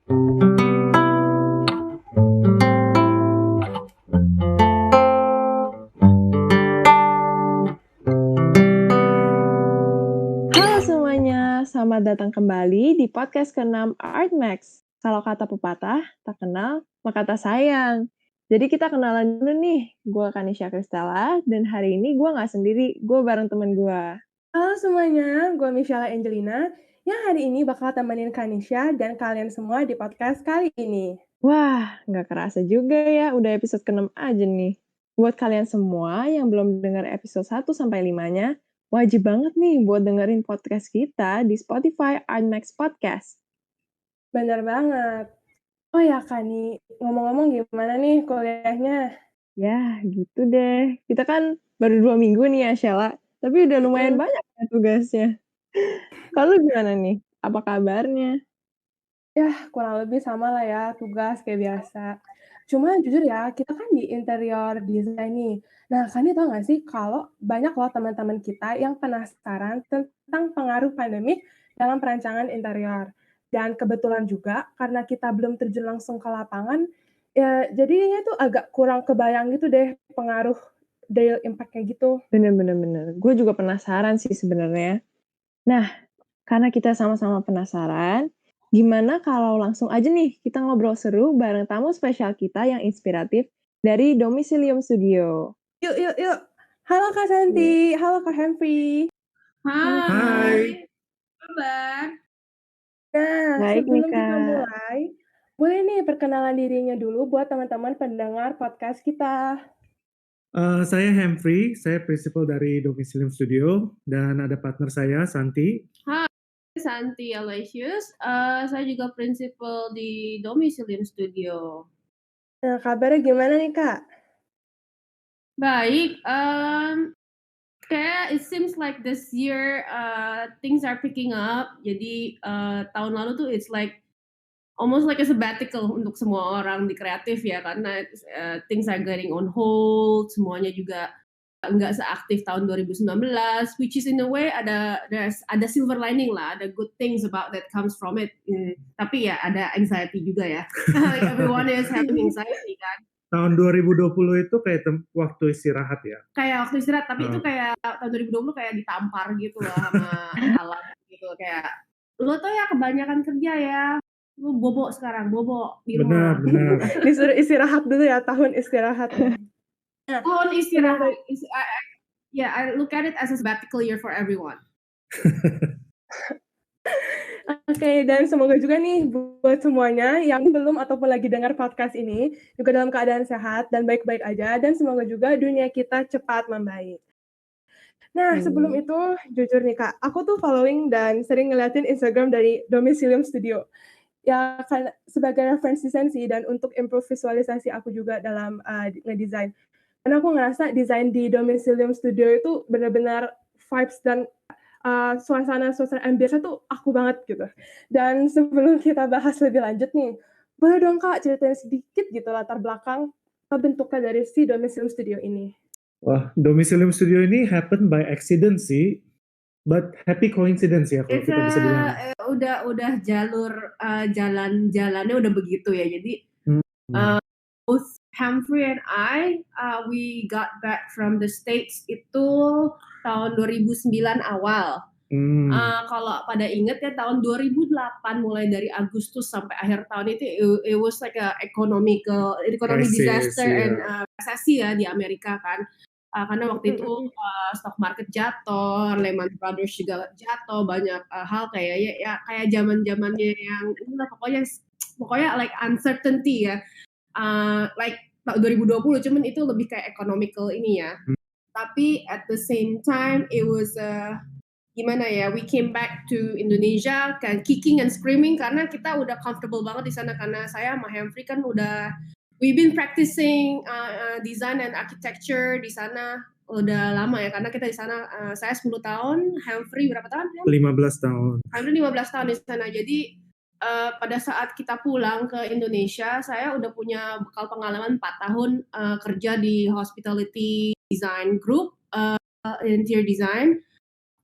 Halo semuanya, selamat datang kembali di podcast ke-6 Artmax. Kalau kata pepatah, tak kenal, maka tak sayang. Jadi kita kenalan dulu nih, gue Kanisha Kristella, dan hari ini gue nggak sendiri, gue bareng temen gue. Halo semuanya, gue Michelle Angelina, yang hari ini bakal temenin Kanisha dan kalian semua di podcast kali ini. Wah, nggak kerasa juga ya, udah episode ke-6 aja nih. Buat kalian semua yang belum dengar episode 1-5-nya, wajib banget nih buat dengerin podcast kita di Spotify Artmax Podcast. Bener banget. Oh ya Kani, ngomong-ngomong gimana nih kuliahnya? Ya, gitu deh. Kita kan baru 2 minggu nih ya, Sheila, tapi udah lumayan banyak ya tugasnya. Kalau lu gimana nih? Apa kabarnya? Ya, kurang lebih sama lah ya, tugas kayak biasa. Cuma jujur ya, kita kan di interior design nih. Nah, Kani tau gak sih kalau banyak loh teman-teman kita yang penasaran tentang pengaruh pandemik dalam perancangan interior. Dan kebetulan juga karena kita belum terjun langsung ke lapangan, ya jadinya tuh agak kurang kebayang gitu deh pengaruh real impact-nya gitu. Bener. Gue juga penasaran sih sebenarnya. Nah, karena kita sama-sama penasaran, gimana kalau langsung aja nih kita ngobrol seru bareng tamu spesial kita yang inspiratif dari Domicilium Studio. Yuk. Halo Kak Santi, halo Kak Henry. Hai. Kabar? Nah, Baik nih, sebelum kita Kak. mulai, boleh nih perkenalan dirinya dulu buat teman-teman pendengar podcast kita. Saya Humphrey, saya prinsipal dari Domicilium Studio, dan ada partner saya, Santi. Hai, Santi Aloysius. Saya juga prinsipal di Domicilium Studio. Nah, kabarnya gimana nih, Kak? Baik, kayak it seems like this year things are picking up. Jadi tahun lalu tuh it's like almost like a sabbatical untuk semua orang di kreatif ya, karena things are getting on hold, semuanya juga nggak seaktif tahun 2019, which is in a way ada silver lining lah, ada good things about that comes from it. Tapi ya ada anxiety juga ya. Everyone is having anxiety kan. Tahun 2020 itu kayak waktu istirahat ya? Kayak waktu istirahat, tapi itu kayak tahun 2020 kayak ditampar gitu lah sama alam gitu. Kayak, lo tuh ya kebanyakan kerja ya, lo bobo sekarang, bobo di rumah. Benar. Disuruh istirahat dulu ya, tahun istirahat. Tahun istirahat. Yeah, I look at it as a sabbatical year for everyone. Oke, dan semoga juga nih buat semuanya yang belum ataupun lagi dengar podcast ini juga dalam keadaan sehat dan baik-baik aja, dan semoga juga dunia kita cepat membaik. Nah, sebelum itu, jujur nih Kak, aku tuh following dan sering ngeliatin Instagram dari Domicilium Studio. Ya, kan sebagai reference desain sih, dan untuk improve visualisasi aku juga dalam ngedesain. Karena aku ngerasa desain di Domicilium Studio itu benar-benar vibes dan suasana ambience tuh aku banget gitu. Dan sebelum kita bahas lebih lanjut nih, boleh dong Kak ceritain sedikit gitu latar belakang bentuknya dari si Domicilium Studio ini. Wah, Domicilium Studio ini happen by accident sih, but happy coincidence ya kalau kita bisa bilang. Udah jalur jalannya udah begitu ya. Jadi both Humphrey and I, we got back from the States itu tahun 2009 awal. Kalau pada inget ya, tahun 2008 mulai dari Agustus sampai akhir tahun itu it was like a economic disaster and resesi ya di Amerika kan. Karena waktu itu stock market jatuh, Lehman Brothers juga jatuh, banyak hal kayak kayak zaman-zamannya yang inilah, pokoknya like uncertainty ya. Like 2020, cuman itu lebih kayak economical ini ya. Tapi at the same time it was gimana ya, we came back to Indonesia kan kicking and screaming karena kita udah comfortable banget di sana, karena saya sama Humphrey kan we've been practicing design and architecture di sana udah lama ya, karena kita di sana saya 10 tahun, Humphrey berapa tahun? 15 tahun. Humphrey 15 tahun di sana. Jadi pada saat kita pulang ke Indonesia, saya udah punya bekal pengalaman 4 tahun kerja di hospitality design group, interior design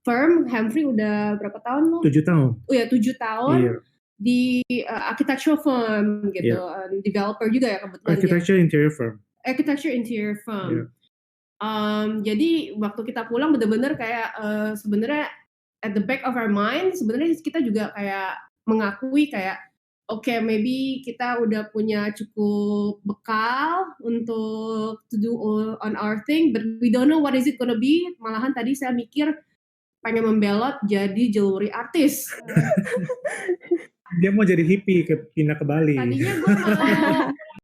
firm. Humphrey udah berapa tahun lo? 7 tahun. Oh ya, 7 tahun. Iya. di architectural firm gitu, developer juga ya kebetulan dia. Architecture interior firm. Architecture interior firm. Yeah. Jadi waktu kita pulang bener-bener kayak sebenarnya at the back of our mind sebenarnya kita juga kayak mengakui kayak okay, maybe kita udah punya cukup bekal untuk to do on our thing, but we don't know what is it gonna be. Malahan tadi saya mikir pengen membelot jadi jewelry artist. Dia mau jadi hippie, pindah ke Bali. Tadinya gue mau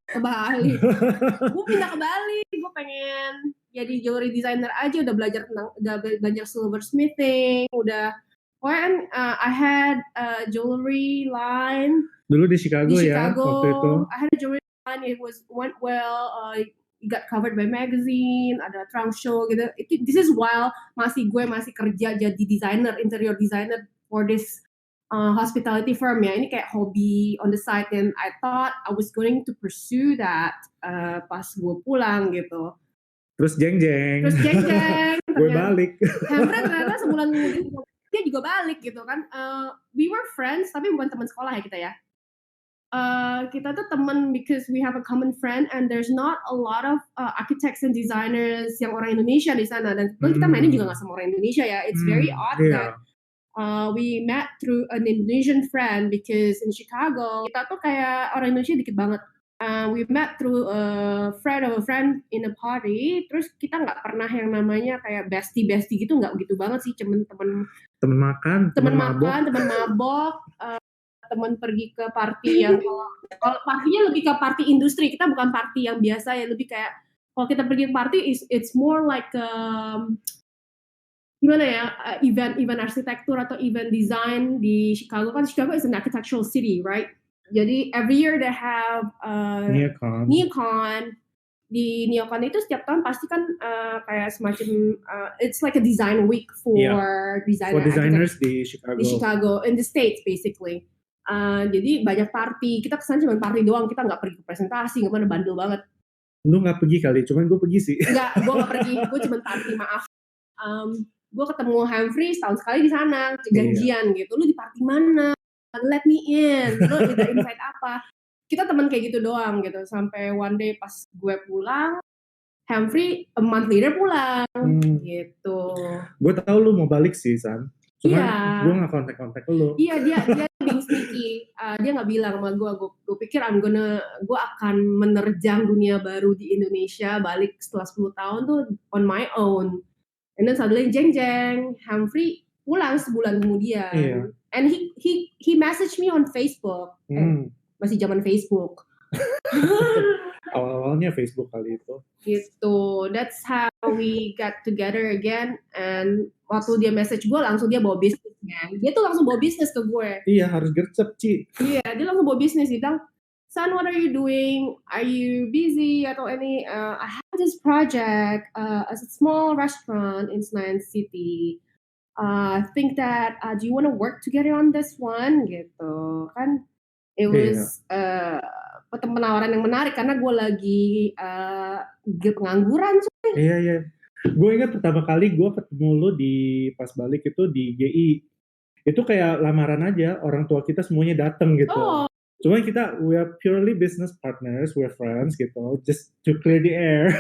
ke Bali. Gue pindah ke Bali, gue pengen jadi jewelry designer aja, udah belajar silversmithing, udah I had a jewelry line Dulu di Chicago ya, waktu itu. I had a jewelry line, went well, it got covered by magazine, ada trunk show gitu. This is while gue masih kerja jadi designer, interior designer for this hospitality firm ya. Ini kayak hobi on the side, and I thought I was going to pursue that pas gue pulang gitu. Terus jeng jeng. Gue balik. Hamfred ternyata sebulan kemudian dia juga balik gitu kan. We were friends tapi bukan teman sekolah ya kita ya. Kita tuh teman because we have a common friend, and there's not a lot of architects and designers yang orang Indonesia di sana, dan kita mainnya juga nggak sama orang Indonesia ya. It's very odd that we met through an Indonesian friend because in Chicago kita tuh kayak orang Indonesia dikit banget. We met through a friend of a friend in a party. Terus kita nggak pernah yang namanya kayak bestie gitu, nggak begitu banget sih. Temen makan, temen mabok, temen pergi ke party yang kalau partinya lebih ke party industri. Kita bukan party yang biasa ya, lebih kayak kalau kita pergi ke party it's more like gimana ya, event arsitektur atau event design di Chicago. Kan Chicago is an architectural city, right? Jadi every year they have NeoCon. Di NeoCon itu setiap tahun pasti kan kayak semacam it's like a design week for designers di Chicago in the States basically. Jadi banyak party. Kita kesana cuma party doang. Kita nggak pergi ke presentasi, nggak pernah, bandel banget. Lu nggak pergi kali, cuman gue pergi sih. Enggak, gue nggak pergi. Gue cuma party, maaf. Gue ketemu Humphrey setahun sekali di sana, janjian gitu. Lu di party mana? Let me in. Lu minta invite apa? Kita teman kayak gitu doang gitu. Sampai one day pas gue pulang, Humphrey a month later pulang gitu. Gue tahu lu mau balik sih, San. Cuman gue nggak kontak lu. Iya, dia being sneaky. Dia nggak bilang sama gue. Gue pikir gue akan menerjang dunia baru di Indonesia, balik setelah 10 tahun tuh on my own. And then suddenly jeng Humphrey pulang sebulan kemudian. Iya. And he messaged me on Facebook. Masih zaman Facebook. Awal-awalnya Facebook kali itu. Gitu. That's how we got together again. And waktu dia message gue, langsung dia bawa bisnisnya. Dia tuh langsung bawa bisnis ke gue. Iya, harus gercep, Ci. Iya, dia langsung bawa bisnis. Dia bilang, son, what are you doing? Are you busy? Atau any, I have this project, a small restaurant in Senayan City. I think that, do you want to work together on this one? Gitu. Kan, it was penawaran yang menarik karena gue lagi pengangguran. Iya. Gue ingat pertama kali gue ketemu lo pas balik itu di GI. Itu kayak lamaran aja, orang tua kita semuanya dateng gitu. Cuman kita, we are purely business partners, we're friends gitu, just to clear the air.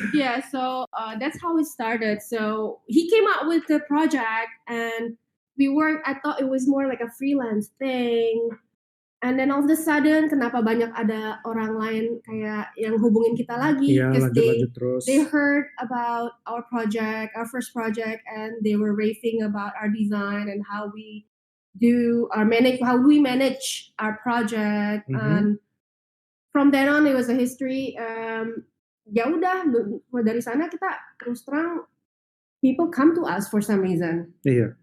Yeah, so that's how it started. So he came out with the project and I thought it was more like a freelance thing. And then all of a sudden, kenapa banyak ada orang lain kayak yang hubungin kita lagi? Iya, lanjut terus. They heard about our project, our first project, and they were raving about our design and how we manage our project. And from then on, it was a history. Ya udah, dari sana kita terus terang, people come to us for some reason. Iya.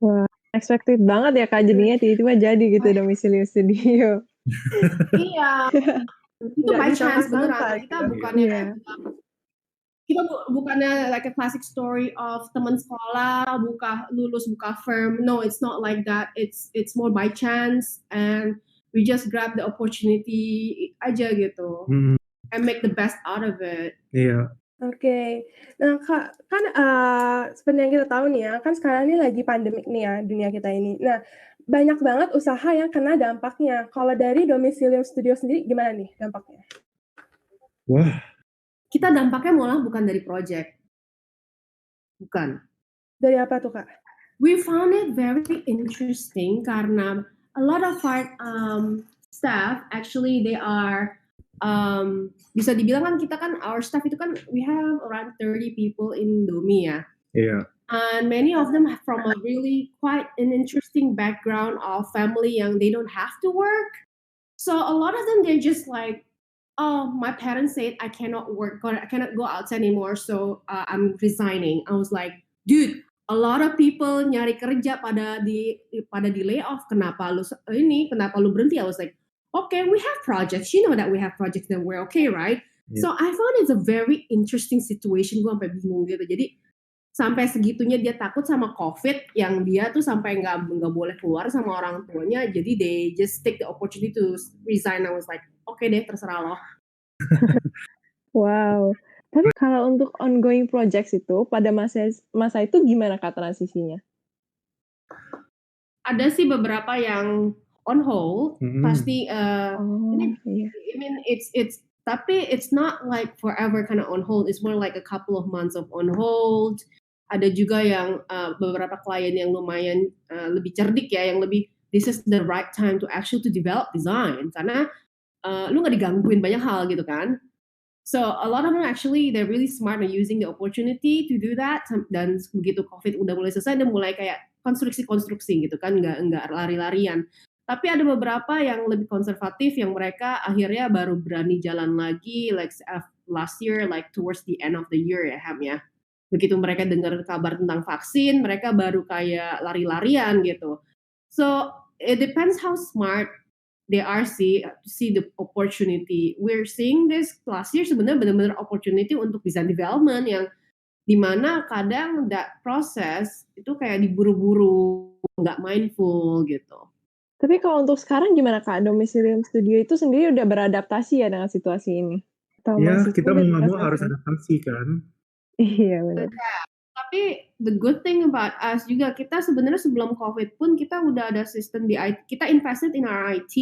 Wah. Expected banget ya Kak, jadinya tiba-tiba jadi gitu Domicilium Studio. Iya. Itu by chance beneran. Kita bukannya like a classic story of teman sekolah lulus buka firm. No, it's not like that. It's more by chance and we just grab the opportunity aja gitu. And make the best out of it. Iya. Oke. Nah, Kak, kan seperti yang kita tahu nih ya, kan sekarang ini lagi pandemik nih ya dunia kita ini. Nah, banyak banget usaha yang kena dampaknya. Kalau dari Domicilium Studio sendiri gimana nih dampaknya? Wah, Kita dampaknya malah bukan dari project. Bukan. Dari apa tuh, Kak? We found it very interesting karena a lot of our staff actually they are bisa dibilang kan kita kan our staff itu kan we have around 30 people in Domi ya. iya. And many of them have from a really quite an interesting background of family yang they don't have to work. So a lot of them they're just like, oh, my parents said I cannot work, I cannot go outside anymore, so I'm resigning. I was like, dude, a lot of people nyari kerja pada di layoff. Kenapa lu berhenti? I was like, okay, we have projects. You know that we have projects that we're okay, right? Yeah. So I found it's a very interesting situation. Gue sampai bingung gitu. Jadi sampai segitunya dia takut sama COVID yang dia tuh sampai nggak boleh keluar sama orang tuanya. Jadi they just take the opportunity to resign. I was like, okay deh, terserah lo. Wow. Tapi kalau untuk ongoing projects itu pada masa itu gimana Kak transisinya? Ada sih beberapa yang on hold, pasti. Iya. I mean, it's tapi it's not like forever kind of on hold. It's more like a couple of months of on hold. Ada juga yang beberapa klien yang lumayan lebih cerdik ya, yang lebih this is the right time to actually to develop design karena lu nggak digangguin banyak hal gitu kan. So a lot of them actually they're really smart and using the opportunity to do that. Dan begitu COVID udah mulai selesai, dia mulai kayak konstruksi gitu kan, nggak lari-larian. Tapi ada beberapa yang lebih konservatif yang mereka akhirnya baru berani jalan lagi, like last year, like towards the end of the year ya Ham ya. Begitu mereka dengar kabar tentang vaksin, mereka baru kayak lari-larian gitu. So it depends how smart they are see the opportunity. We're seeing this last year sebenarnya benar-benar opportunity untuk design development yang dimana kadang that proses itu kayak diburu-buru, nggak mindful gitu. Tapi kalau untuk sekarang gimana Kak? Domicilium Studio itu sendiri udah beradaptasi ya dengan situasi ini? Ya, kita mau nggak mau harus adaptasi kan. Iya benar. Tapi the good thing about us juga, kita sebenarnya sebelum COVID pun kita udah ada sistem di IT, kita invested in our IT,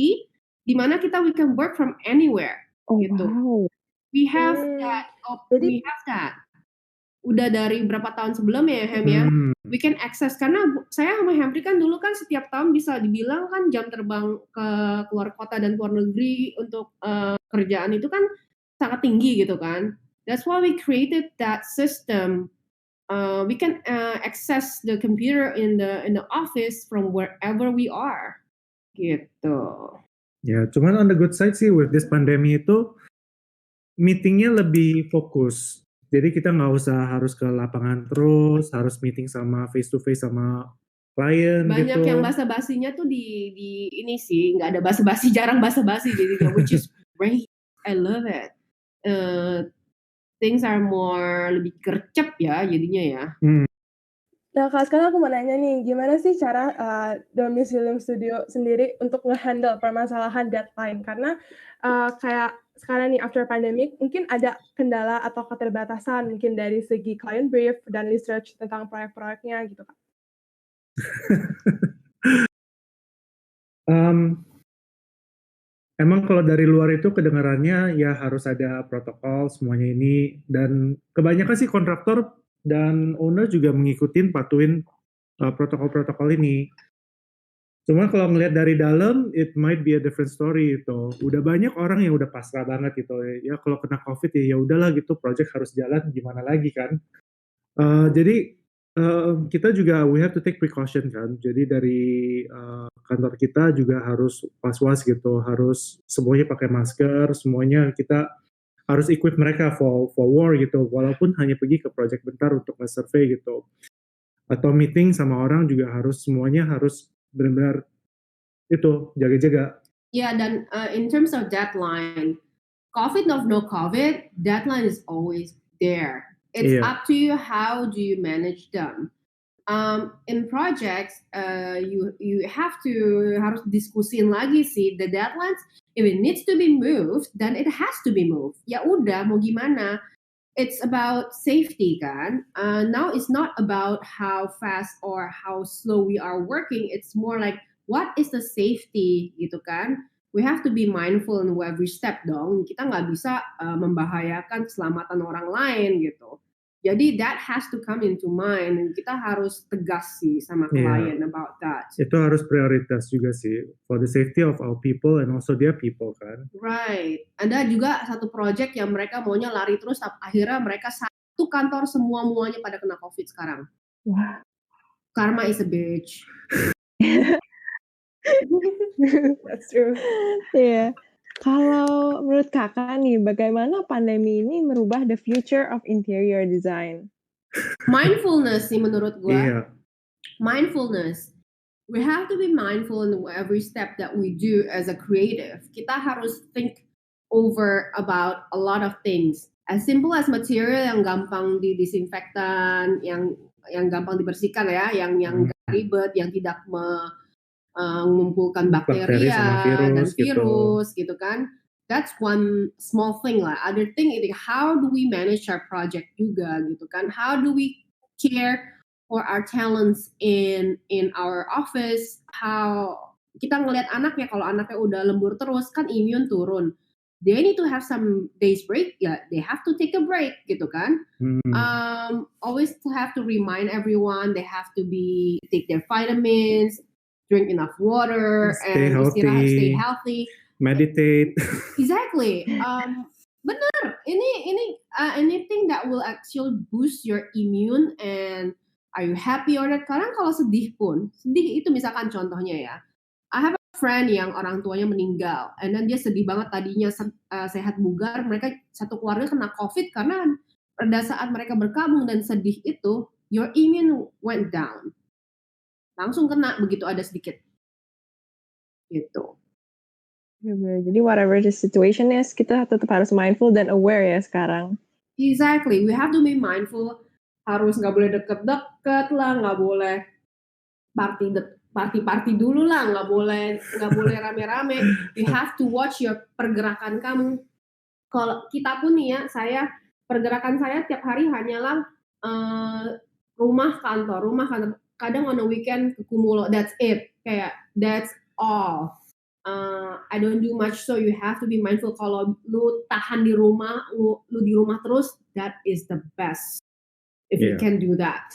di mana we can work from anywhere. Oh gitu. wow. We have that. We have that. Udah dari berapa tahun sebelumnya ya Hem ya, we can access, karena saya sama Henry kan dulu kan setiap tahun bisa dibilang kan jam terbang ke keluar kota dan keluar negeri untuk kerjaan itu kan sangat tinggi gitu kan. That's why we created that system. We can access the computer in the office from wherever we are, gitu. Ya, cuman on the good side sih with this pandemi itu meetingnya lebih fokus. Jadi kita nggak usah harus ke lapangan terus, harus meeting sama face to face sama klien. Banyak gitu. Yang basa-basinya tuh di ini sih, nggak ada basa-basi, jarang basa-basi jadi which is great. I love it. Things are more lebih gercep ya jadinya ya. Nah Kak, sekarang aku mau nanya nih, gimana sih cara Domicilium Studio sendiri untuk nge-handle permasalahan deadline? Karena kayak sekarang nih after pandemic, mungkin ada kendala atau keterbatasan mungkin dari segi client brief dan research tentang proyek-proyeknya gitu Kak. Emang kalau dari luar itu kedengarannya ya harus ada protokol semuanya ini, dan kebanyakan sih kontraktor dan owner juga patuhin protokol-protokol ini. Cuman kalau ngelihat dari dalam, it might be a different story itu. Udah banyak orang yang udah pasrah banget gitu. Ya kalau kena COVID ya udahlah gitu, project harus jalan gimana lagi kan. Jadi kita juga we have to take precaution kan. Jadi dari kantor kita juga harus was-was gitu, harus semuanya pakai masker, semuanya kita harus equip mereka for war gitu, walaupun hanya pergi ke project bentar untuk nge-survey gitu. Atau meeting sama orang juga semuanya harus benar-benar itu jaga-jaga. Ya, dan in terms of deadline, COVID or no COVID, deadline is always there. It's up to you how do you manage them. In projects, you have to harus diskusin lagi sih the deadlines. If it needs to be moved, then it has to be moved. Ya udah, mau gimana? It's about safety kan. Now it's not about how fast or how slow we are working. It's more like what is the safety gitu kan. We have to be mindful in every step dong. Kita nggak bisa membahayakan keselamatan orang lain gitu. Jadi that has to come into mind. Dan kita harus tegas sih sama klien about that. Itu harus prioritas juga sih. For the safety of our people and also their people kan. Right. Ada juga satu project yang mereka maunya lari terus, tapi akhirnya mereka satu kantor semuanya pada kena COVID sekarang. Wah. Karma is a bitch. That's true. Iya. Kalau menurut kakak nih, bagaimana pandemi ini merubah the future of interior design? Mindfulness sih menurut gue. Iya. Mindfulness. We have to be mindful in every step that we do as a creative. Kita harus think over about a lot of things. As simple as material yang gampang didisinfektan, yang gampang dibersihkan ya, yang gak ribet, yang tidak mengumpulkan bakteri dan virus gitu kan. That's one small thing lah. Other thing itu how do we manage our project juga gitu kan. How do we care for our talents in our office. How kita ngelihat anaknya, kalau anaknya udah lembur terus kan imun turun. They need to have some days break, ya they have to take a break gitu kan. Always have to remind everyone they have to take their vitamins, drink enough water, stay healthy, meditate. Exactly. Bener. Ini anything that will actually boost your immune and are you happy or not? Kadang kalau sedih itu misalkan contohnya ya. I have a friend yang orang tuanya meninggal, and then dia sedih banget tadinya sehat bugar, mereka satu keluarga kena COVID karena pada saat mereka berkabung dan sedih itu, your immune went down. Langsung kena begitu ada sedikit gitu. Jadi whatever the situation is, kita tetap harus mindful dan aware ya sekarang. Exactly, we have to be mindful. Harus nggak boleh deket-deket lah, nggak boleh party dulu lah, nggak boleh rame-rame. You have to watch your pergerakan kamu. Kalau kita pun nih ya, pergerakan saya tiap hari hanyalah rumah kantor. Kadang on the weekend ke Kumulo, that's it. Kayak that's all. I don't do much, so you have to be mindful. Kalau lu tahan di rumah, lu di rumah terus, that is the best. If you can do that.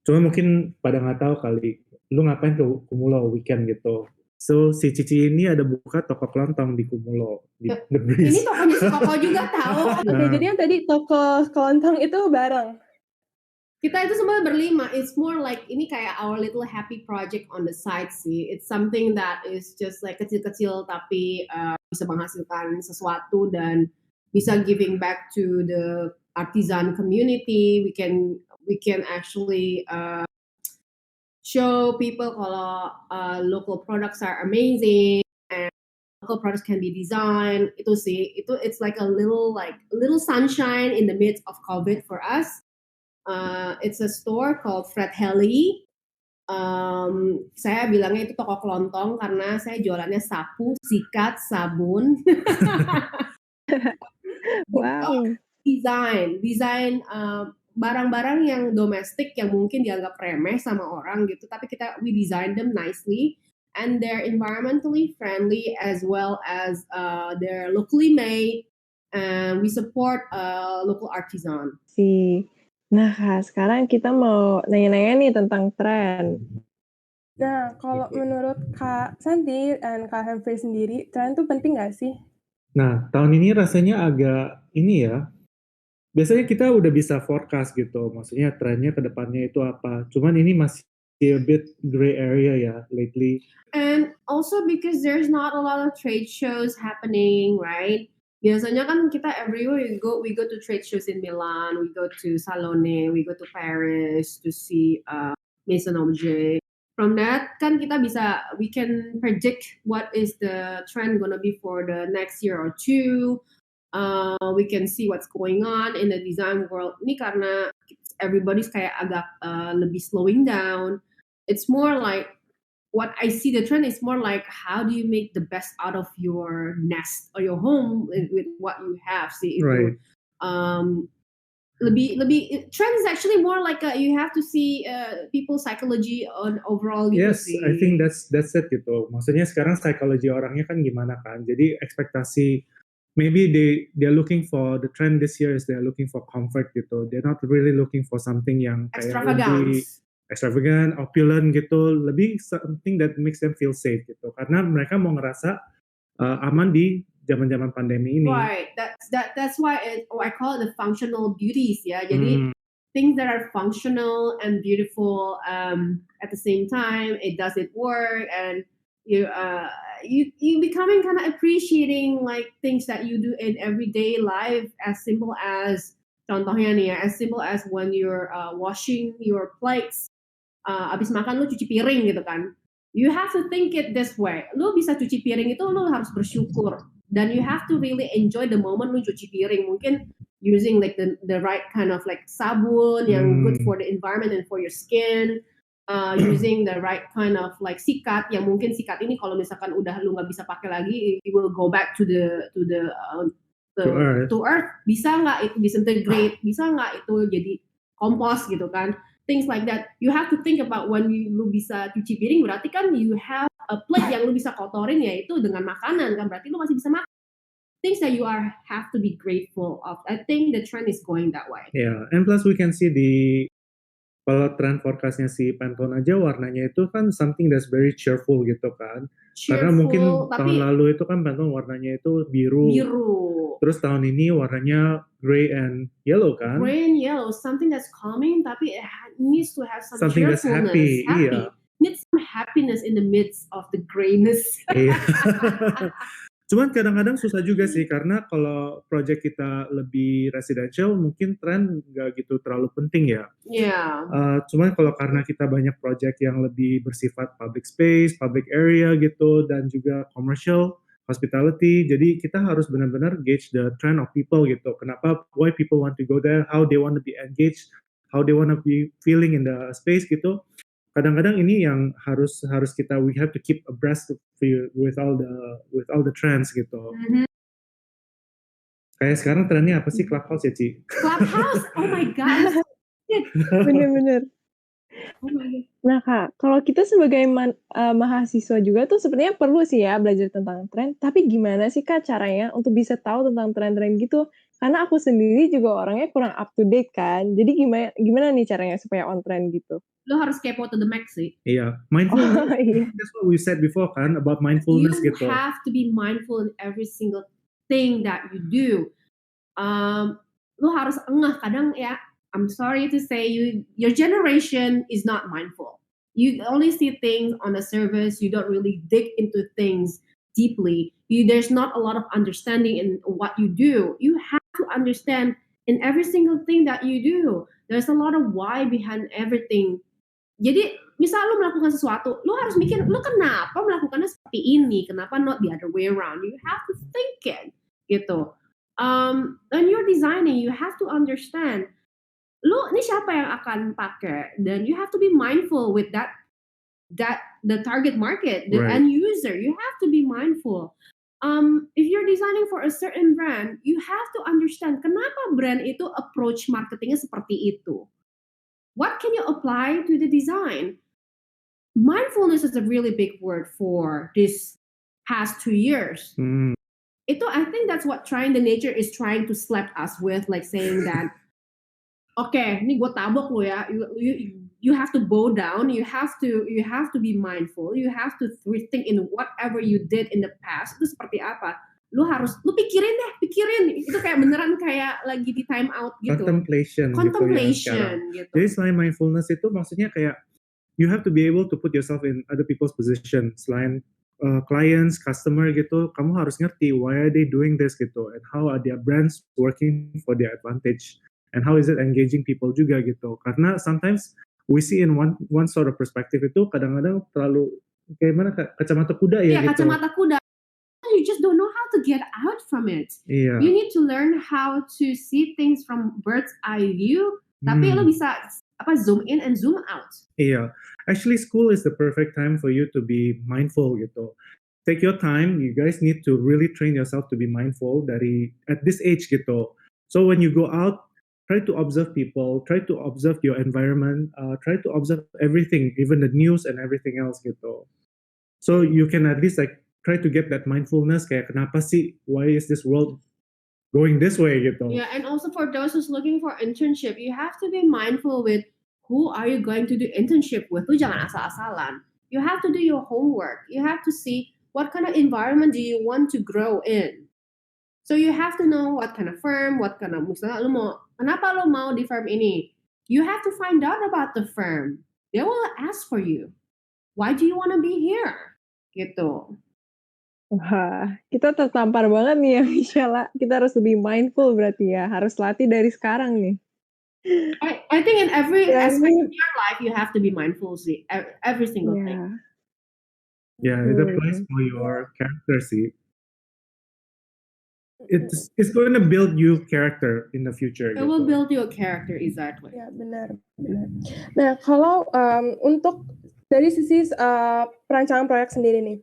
Cuma mungkin pada nggak tahu kali, lu ngapain ke Kumulo weekend gitu. So si Cici ini ada buka toko kelontong di Kumulo. Di The Breeze. Ini tokonya si Koko juga tahu. Oke, jadi yang tadi toko kelontong itu bareng. Kita itu semua berlima. It's more like ini kayak our little happy project on the side sih. It's something that is just like kecil-kecil tapi bisa menghasilkan sesuatu dan bisa giving back to the artisan community. We can actually show people kalau local products are amazing and local products can be designed. Itu sih, it's like a little sunshine in the midst of COVID for us. It's a store called Fred Helly. Saya bilangnya itu toko kelontong karena saya jualannya sapu, sikat, sabun. Wow. Desain barang-barang yang domestik yang mungkin dianggap remeh sama orang gitu, tapi we design them nicely and they're environmentally friendly as well as they're locally made and we support local artisan. Nah Kak, sekarang kita mau nanya-nanya nih tentang tren. Nah, kalau menurut Kak Santi dan Kak Humphrey sendiri, tren itu penting nggak sih? Nah, tahun ini rasanya agak ini ya. Biasanya kita udah bisa forecast gitu, maksudnya trennya ke depannya itu apa. Cuman ini masih a bit gray area ya lately. And also because there's not a lot of trade shows happening, right? Biasanya kan kita everywhere we go to trade shows in Milan, we go to Salone, we go to Paris to see Maison Objet. From that kan we can predict what is the trend gonna be for the next year or two. We can see what's going on in the design world. Ini karena everybody's kayak agak lebih slowing down. It's more like what I see the trend is more like how do you make the best out of your nest or your home with what you have. See, Right. trend is actually more like you have to see people psychology on overall gitu Yes, sih. I think that's it gitu. Maksudnya sekarang psikologi orangnya kan gimana kan. Jadi ekspektasi maybe they're looking for the trend this year is they're looking for comfort gitu. They're not really looking for something yang kayak lebih extravagant, opulent gitu. Lebih something that makes them feel safe gitu. Karena mereka mau ngerasa aman di zaman-zaman pandemi ini. Right. That's why I call it the functional beauties ya. Jadi things that are functional and beautiful at the same time, it doesn't work, and you becoming kind of appreciating like things that you do in everyday life, as simple as contohnya nih ya, as simple as when you're washing your plates, abis makan lu cuci piring gitu kan. You have to think it this way. Lu bisa cuci piring itu lu harus bersyukur, dan you have to really enjoy the moment lu cuci piring. Mungkin using like the right kind of like sabun yang good for the environment and for your skin, using the right kind of like sikat yang mungkin sikat ini kalau misalkan udah lu nggak bisa pakai lagi, it will go back to earth. Bisa nggak itu disintegrate? Bisa nggak itu jadi kompos gitu kan? Things like that. You have to think about when lu bisa cuci piring, berarti kan you have a plate yang lu bisa kotorin yaitu dengan makanan kan, berarti lu masih bisa makan. Things that you have to be grateful of. I think the trend is going that way. Yeah, and plus we can see kalau trend forecastnya si Pantone aja warnanya itu kan something that's very cheerful gitu kan. Karena mungkin tahun lalu itu kan Pantone warnanya itu biru. Terus tahun ini warnanya gray and yellow kan. Gray and yellow, something that's calming tapi it needs to have something that's happy. Iya. Needs some happiness in the midst of the grayness. Iya. Cuman kadang-kadang susah juga sih, karena kalau project kita lebih residential, mungkin tren nggak gitu terlalu penting ya. Yeah. Cuman kalau karena kita banyak project yang lebih bersifat public space, public area gitu, dan juga commercial, hospitality, jadi kita harus benar-benar gauge the trend of people gitu. Kenapa, why people want to go there, how they want to be engaged, how they want to be feeling in the space gitu. Kadang-kadang ini yang harus kita, we have to keep abreast with all the trends gitu. Kayak sekarang trennya apa sih? Clubhouse ya, Ci? Clubhouse, oh my god. Bener-bener. Oh my god. Nah Kak, kalau kita sebagai mahasiswa juga tuh sebenarnya perlu sih ya belajar tentang tren, tapi gimana sih Kak caranya untuk bisa tahu tentang tren-tren gitu? Karena aku sendiri juga orangnya kurang up to date kan, jadi gimana nih caranya supaya on trend gitu? Lo harus kepo to the max sih. Iya, mindfulness. That's what we said before kan, about mindfulness you gitu. You have to be mindful in every single thing that you do. Lo harus ngeh, kadang ya, I'm sorry to say, your generation is not mindful. You only see things on the surface. You don't really dig into things deeply. There's not a lot of understanding in what you do. You have to understand in every single thing that you do. There's a lot of why behind everything. Jadi, misal lo melakukan sesuatu, lo harus mikir, lo kenapa melakukannya seperti ini? Kenapa not the other way around? You have to think it, gitu. When you're designing, you have to understand, lo ini siapa yang akan pakai? Dan you have to be mindful with that the target market, the end user. You have to be mindful. If you're designing for a certain brand, you have to understand kenapa brand itu approach marketingnya seperti itu. What can you apply to the design? Mindfulness is a really big word for this past 2 years. I think that's what Trying the Nature is trying to slap us with, like saying that, okay, ini gue tabok lo ya. You have to bow down. You have to be mindful. You have to rethink in whatever you did in the past itu seperti apa. Lu pikirin itu kayak beneran kayak lagi di time out gitu. Contemplation gitu. Jadi selain mindfulness itu maksudnya kayak you have to be able to put yourself in other people's position. Selain clients, customer gitu, kamu harus ngerti why are they doing this gitu, and how are their brands working for their advantage, and how is it engaging people juga gitu. Karena sometimes we see in one sort of perspective itu kadang-kadang terlalu kayak mana kacamata kuda ya gitu. Iya, kacamata kuda. You just don't know how to get out from it. Yeah. You need to learn how to see things from bird's eye view. Tapi lo bisa zoom in and zoom out. Iya. Actually, school is the perfect time for you to be mindful gitu. Take your time. You guys need to really train yourself to be mindful at this age gitu. So when you go out, try to observe people, try to observe your environment, try to observe everything, even the news and everything else gitu. So you can at least like try to get that mindfulness kayak kenapa sih, why is this world going this way gitu. Yeah, and also for those who's looking for internship, you have to be mindful with who are you going to do internship with. Lu jangan asal-asalan. You have to do your homework. You have to see what kind of environment do you want to grow in. So you have to know what kind of firm, what kind of, misalnya kenapa lu mau di firm ini? You have to find out about the firm. They will ask for you. Why do you want to be here? Gitu. Wah, kita tertampar banget nih ya Michelle. Kita harus lebih mindful berarti ya. Harus latih dari sekarang nih. I think in every Ya, aspect ini of your life you have to be mindful sih. Every single thing. ya. Yeah, it applies for your character sih. It's going to build you character in the future. It will build your character, exactly. Ya, benar. Nah, kalau untuk dari sisi perancangan proyek sendiri nih,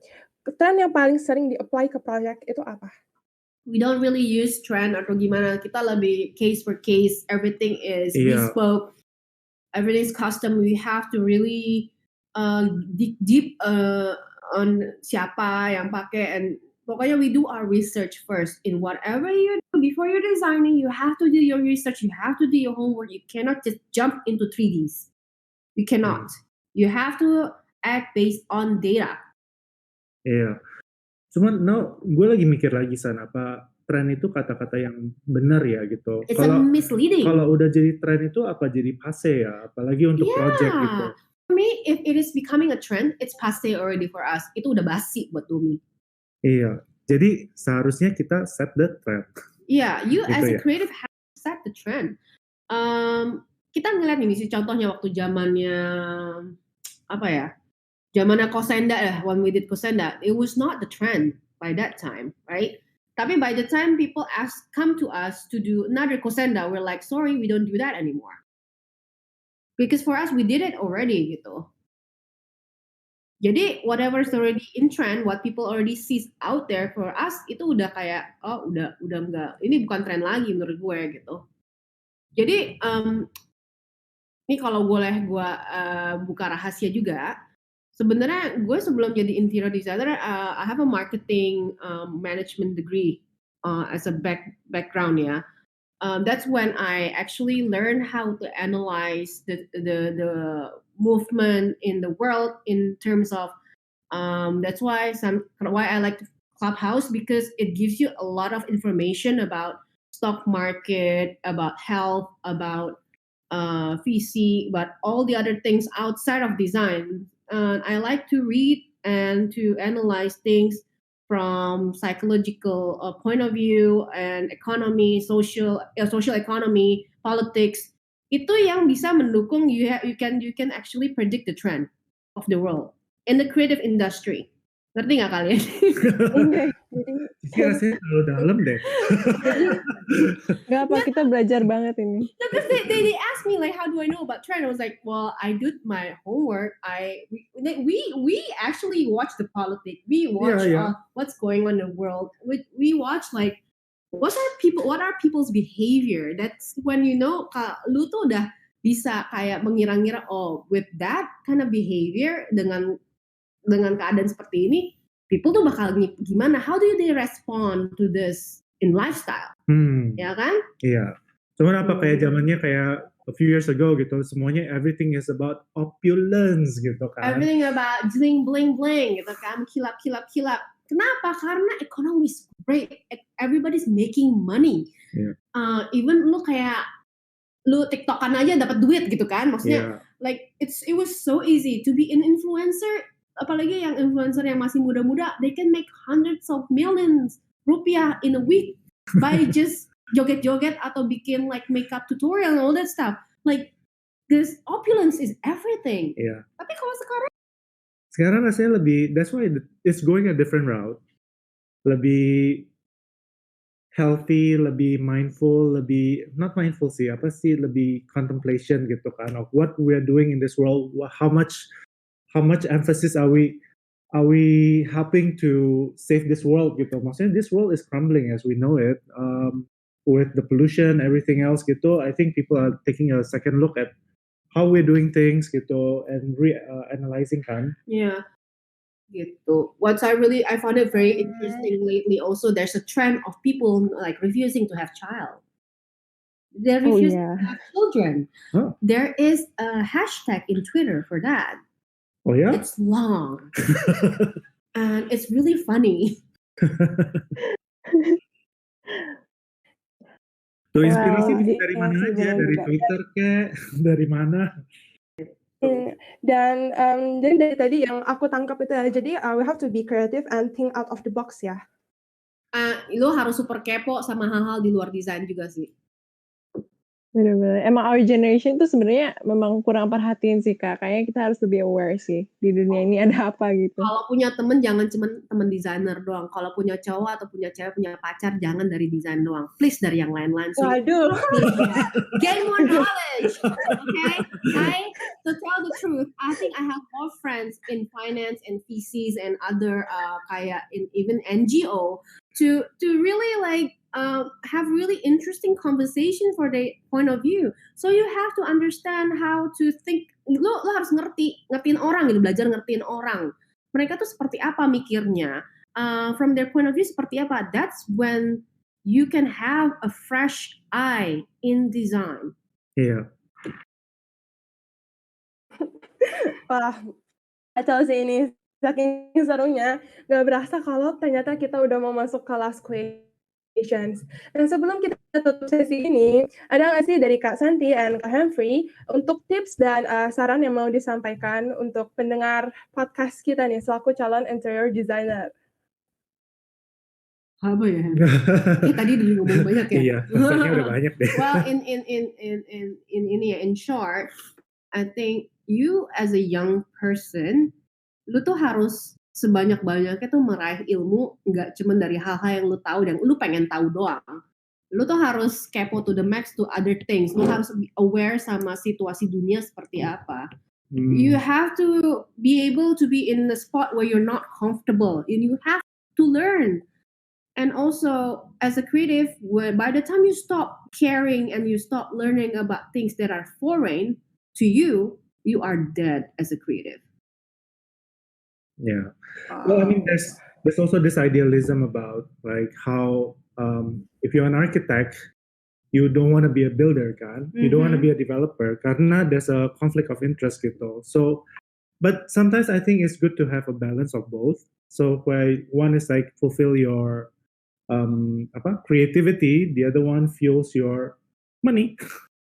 tren yang paling sering di-apply ke proyek itu apa? We don't really use trend atau gimana. Kita lebih case per case. Everything is bespoke. Everything's custom. We have to really dig deep on siapa yang pakai, and pokoknya we do our research first in whatever you do. Before you're designing, you have to do your research. You have to do your homework. You cannot just jump into 3Ds. You cannot. You have to act based on data. Iya. Cuman gue lagi mikir lagi apa tren itu kata-kata yang benar ya gitu. It's misleading. Kalau udah jadi tren itu apa jadi passe ya, apalagi untuk project gitu. For me, if it is becoming a trend, it's passe already for us. Itu udah basi buat Tumi. Iya. Jadi seharusnya kita set the trend. Yeah, you gitu as a ya. creative have to set the trend. Kita ngeliat nih sih contohnya waktu zamannya apa ya? Zamannya Kosenda when we did Kosenda, it was not the trend by that time, right? Tapi by the time people come to us to do another Kosenda, we're like, sorry, we don't do that anymore. Because for us, we did it already gitu. Jadi whatever's already in trend, what people already see out there, for us itu udah kayak udah enggak, ini bukan tren lagi menurut gue gitu. Jadi ini kalau boleh gue buka rahasia juga, sebenarnya gue sebelum jadi interior designer, I have a marketing management degree as a background ya. That's when I actually learned how to analyze the movement in the world in terms of that's why I like Clubhouse, because it gives you a lot of information about stock market, about health, about VC, but all the other things outside of design. I like to read and to analyze things from psychological point of view and economy, social economy, politics. Itu yang bisa mendukung you can actually predict the trend of the world in the creative industry. Ngerti nggak kalian? Jadi rasanya terlalu dalam deh. Nggak apa, kita belajar banget ini. Because they asked me like, how do I know about trend? I was like, well, I did my homework. We actually watch the politics. We watch what's going on in the world. We watch like what are people's behavior. That's when you know, lu tuh udah bisa kayak mengira-ngira, with that kind of behavior dengan keadaan seperti ini, people tuh bakal gimana? How do they respond to this in lifestyle? Ya kan? Iya. Cuman apa kayak zamannya kayak a few years ago gitu, semuanya everything is about opulence gitu kan. Everything about bling bling bling gitu kan, kilap. Kenapa? Karena economy is great. Everybody's making money. Yeah. Even lu TikTokan aja dapat duit gitu kan? Maksudnya like it was so easy to be an influencer. Apalagi yang influencer yang masih muda-muda, they can make hundreds of millions rupiah in a week by just joget-joget atau bikin like makeup tutorial and all that stuff. Like this opulence is everything. Yeah. Tapi kalau sekarang rasanya lebih, that's why it's going a different route. Lebih healthy, lebih mindful, not mindful sih, lebih contemplation gitu kan, of what we are doing in this world, how much emphasis are we helping to save this world gitu. Maksudnya this world is crumbling as we know it. with the pollution, everything else gitu, I think people are taking a second look at how we're doing things gitu and analyzing kan. Yeah. Gitu. I found it very interesting lately. Also, there's a trend of people like refusing to have child. They're Oh refusing iya. to have children. Oh. There is a hashtag in Twitter for that. Oh ya? It's long and it's really funny. Tuh inspirasi Well, bisa dari mana sih, aja, bener dari juga. Twitter kek, dari mana? Dan jadi dari tadi yang aku tangkap itu ya, jadi we have to be creative and think out of the box ya. Lo harus super kepo sama hal-hal di luar desain juga sih. Bener-bener. Emang our generation tuh sebenarnya memang kurang perhatiin sih Kak. Kayaknya kita harus lebih aware sih di dunia ini ada apa gitu. Kalau punya temen jangan cuma temen desainer doang. Kalau punya cowok atau punya cewek punya pacar jangan dari desain doang. Please dari yang lain-lain. So Waduh. gain more knowledge. Okay, to tell the truth, I think I have more friends in finance and VCs and other kayak in even NGO to really like have really interesting conversation for their point of view. So you have to understand how to think. Lo harus ngertiin orang gitu, belajar ngertiin orang. Mereka tuh seperti apa mikirnya, from their point of view seperti apa. That's when you can have a fresh eye in design. Iya. Wah, kacau sih ini. Saking serunya, gak berasa kalau ternyata kita udah mau masuk ke last questions. Dan sebelum kita tutup sesi ini, ada nggak sih dari Kak Santi dan Kak Humphrey untuk tips dan saran yang mau disampaikan untuk pendengar podcast kita nih selaku calon interior designer? Apa ya? Tadi udah ngomong banyak ya. Iya, pesannya udah banyak deh. Well, in short, I think you as a young person, lu tuh harus sebanyak-banyaknya tuh meraih ilmu, nggak cuma dari hal-hal yang lu tahu dan lu pengen tahu doang. Lu tuh harus kepo to the max to other things. Lu harus be aware sama situasi dunia seperti apa. You have to be able to be in the spot where you're not comfortable, and you have to learn. And also, as a creative, by the time you stop caring and you stop learning about things that are foreign to you, you are dead as a creative. Yeah. Well, I mean, there's also this idealism about like how if you're an architect, you don't want to be a builder, kan? You don't want to be a developer, karena there's a conflict of interest gitu. So, but sometimes I think it's good to have a balance of both. So, where one is like fulfill your creativity, the other one fuels your money.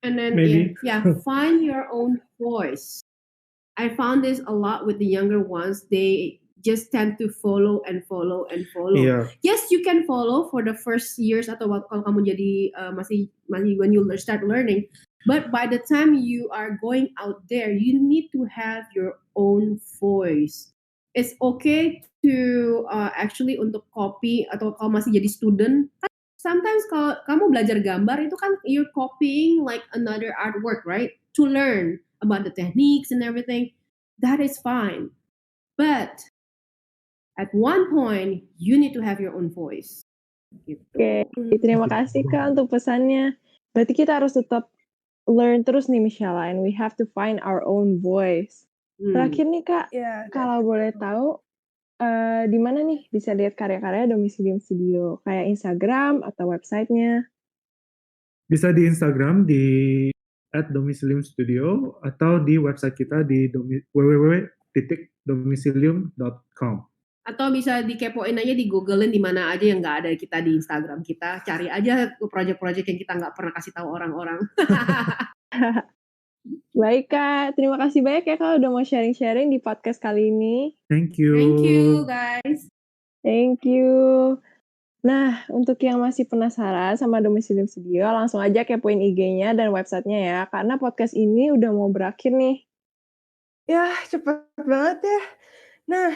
And then Maybe. find your own voice. I found this a lot with the younger ones. They just tend to follow and follow and follow. Yeah. Yes, you can follow for the first years atau kalau kamu jadi masih when you start learning. But by the time you are going out there, you need to have your own voice. It's okay to actually untuk copy atau kalau masih jadi student. Sometimes kalau kamu belajar gambar itu kan you're copying like another artwork, right? To learn about the techniques and everything, that is fine. But at one point, you need to have your own voice. Gitu. Oke, terima kasih Kak untuk pesannya. Berarti kita harus tetap learn terus nih Michelle, and we have to find our own voice. Terakhir nih Kak, kalau boleh tahu, di mana nih bisa lihat karya-karya Domicilium Studio? Kayak Instagram atau websitenya? Bisa di Instagram di @domicilium studio atau di website kita di www.domicilium.com. Atau bisa dikepoin aja, di googlein di mana aja yang nggak ada kita di Instagram kita. Cari aja project-project yang kita nggak pernah kasih tahu orang-orang. Baik Kak, terima kasih banyak ya Kak udah mau sharing-sharing di podcast kali ini. Thank you. Thank you guys. Thank you. Nah, untuk yang masih penasaran sama Domicilium Studio, langsung aja kepoin IG-nya dan websitenya ya, karena podcast ini udah mau berakhir nih. Ya, cepet banget ya. Nah,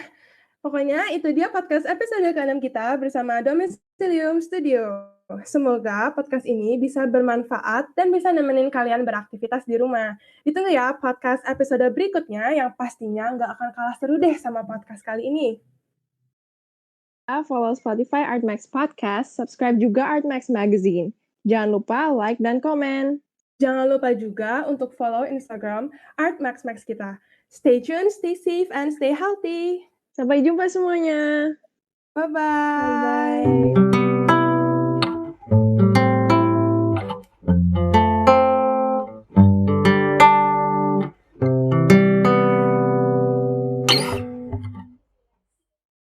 pokoknya itu dia podcast episode ke-6 kita bersama Domicilium Studio. Semoga podcast ini bisa bermanfaat dan bisa nemenin kalian beraktivitas di rumah. Ditunggu ya podcast episode berikutnya yang pastinya nggak akan kalah seru deh sama podcast kali ini. Follow Spotify Artmax Podcast, subscribe juga Artmax Magazine. Jangan lupa like dan komen. Jangan lupa juga untuk follow Instagram ArtMaxMax kita. Stay tuned, stay safe, and stay healthy. Sampai jumpa semuanya. Bye-bye. Bye-bye.